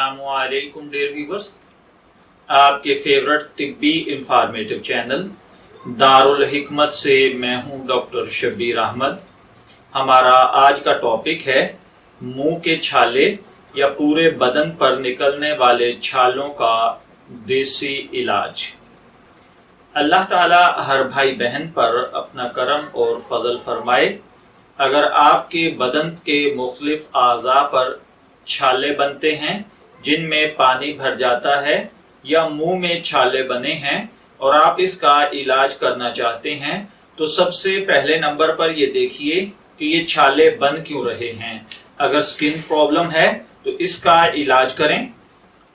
अस्सलामुअलैकुम dear viewers, आपके favourite तिब्बी informative channel Darul हिकमत से मैं हूं डॉक्टर शब्बीर अहमद। हमारा आज का टॉपिक है मुंह के छाले या पूरे बदन पर निकलने वाले छालों का देसी इलाज। अल्लाह ताला हर भाई बहन पर अपना करम और फजल फरमाए। अगर आपके बदन के मुख्तलिफ आज़ा पर छाले बनते हैं जिनमें पानी भर जाता है या मुंह में छाले बने हैं और आप इसका इलाज करना चाहते हैं, तो सबसे पहले नंबर पर ये देखिए कि ये छाले बन क्यों रहे हैं। अगर स्किन प्रॉब्लम है तो इसका इलाज करें,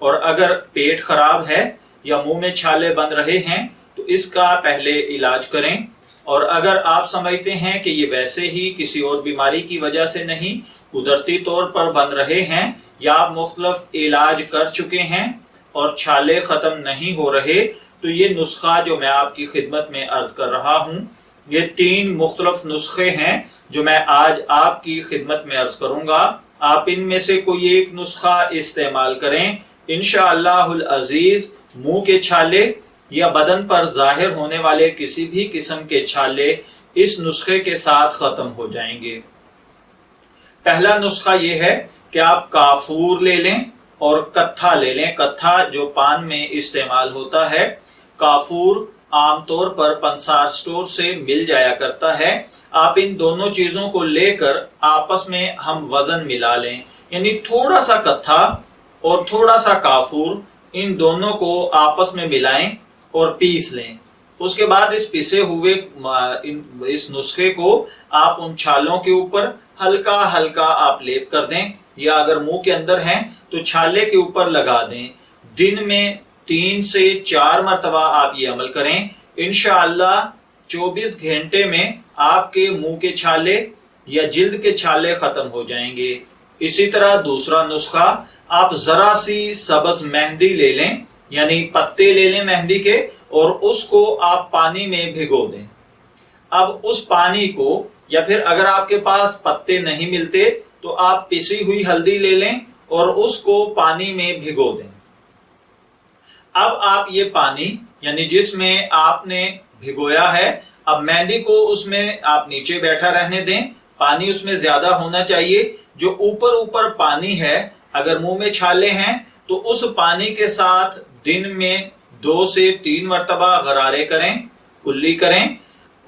और अगर पेट खराब है या मुंह में छाले बन रहे हैं तो इसका पहले इलाज करें। और अगर आप समझते हैं कि ये वैसे ही किसी और बीमारी की वजह से नहीं, कुदरती तौर पर बन रहे हैं या आप मुख्तलिफ इलाज कर चुके हैं और छाले ख़त्म नहीं हो रहे, तो ये नुस्खा जो मैं आपकी खिदमत में अर्ज कर रहा हूँ, ये 3 मुख्तलिफ नुस्खे हैं जो मैं आज आपकी खिदमत में अर्ज करूँगा। आप इनमें से कोई एक नुस्खा इस्तेमाल करें, इंशाअल्लाहुल अजीज मुंह के छाले या बदन पर जाहिर होने वाले किसी भी किस्म के छाले इस नुस्खे के साथ खत्म हो जाएंगे। पहला नुस्खा ये है कि आप काफूर ले लें और कत्था ले लें। कत्था जो पान में इस्तेमाल होता है, काफूर आमतौर पर पंसार स्टोर से मिल जाया करता है। आप इन दोनों चीजों को लेकर आपस में हम वजन मिला लें, यानी थोड़ा सा कत्था और थोड़ा सा काफूर, इन दोनों को आपस में मिलाएं और पीस लें। उसके बाद इस पिसे हुए इस नुस्खे को आप उन छालों के ऊपर हल्का हल्का आप लेप कर दें, या अगर मुंह के अंदर हैं तो छाले के ऊपर लगा दें। दिन में 3 से 4 मरतबा आप ये अमल करें। इंशाअल्लाह 24 घंटे में आपके मुंह के छाले या जिल्द के छाले खत्म हो जाएंगे। इसी तरह दूसरा नुस्खा, आप जरा सी सब्ज मेहंदी ले लें, यानी पत्ते ले लें मेहंदी के, और उसको आप पानी में भिगो दें। अब उस पानी को, या फिर अगर आपके पास पत्ते नहीं मिलते तो आप पिसी हुई हल्दी ले लें और उसको पानी में भिगो दें। अब आप ये पानी, यानी जिसमें आपने भिगोया है, अब मेहंदी को उसमें आप नीचे बैठा रहने दें। पानी उसमें ज्यादा होना चाहिए। जो ऊपर ऊपर पानी है, अगर मुंह में छाले हैं तो उस पानी के साथ दिन में 2 से 3 मरतबा गरारे करें, कुल्ली करें।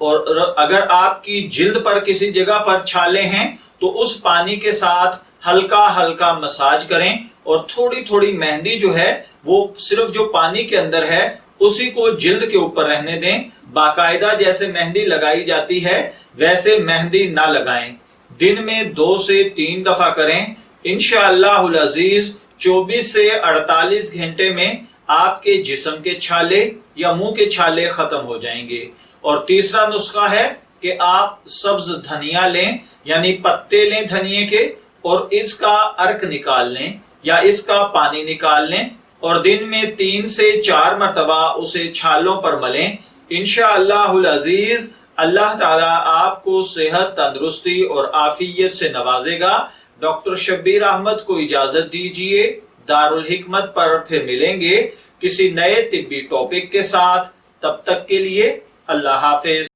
और अगर आपकी जिल्द पर किसी जगह पर छाले हैं तो उस पानी के साथ हल्का हल्का मसाज करें, और थोड़ी थोड़ी मेहंदी जो है वो सिर्फ जो पानी के अंदर है उसी को जिल्द के ऊपर रहने दें। बाकायदा जैसे मेहंदी लगाई जाती है वैसे मेहंदी ना लगाएं। दिन में 2 से 3 दफा करें। इंशाअल्लाहुल अजीज 24 से 48 घंटे में आपके जिस्म के छाले या मुंह के छाले खत्म हो जाएंगे। और तीसरा नुस्खा है कि आप सब्ज धनिया लें, यानी पत्ते लें धनिये के, और इसका अर्क निकाल लें या इसका पानी निकाल लें, और दिन में 3 से 4 मरतबा उसे छालों पर मलें। इंशाअल्लाहुल अजीज अल्लाह ताला आपको सेहत, तंदुरुस्ती और आफियत से नवाजेगा। डॉक्टर शब्बीर अहमद को इजाजत दीजिए। दारुल हिकमत पर फिर मिलेंगे किसी नए तिब्बी टॉपिक के साथ। तब तक के लिए अल्लाह हाफिज।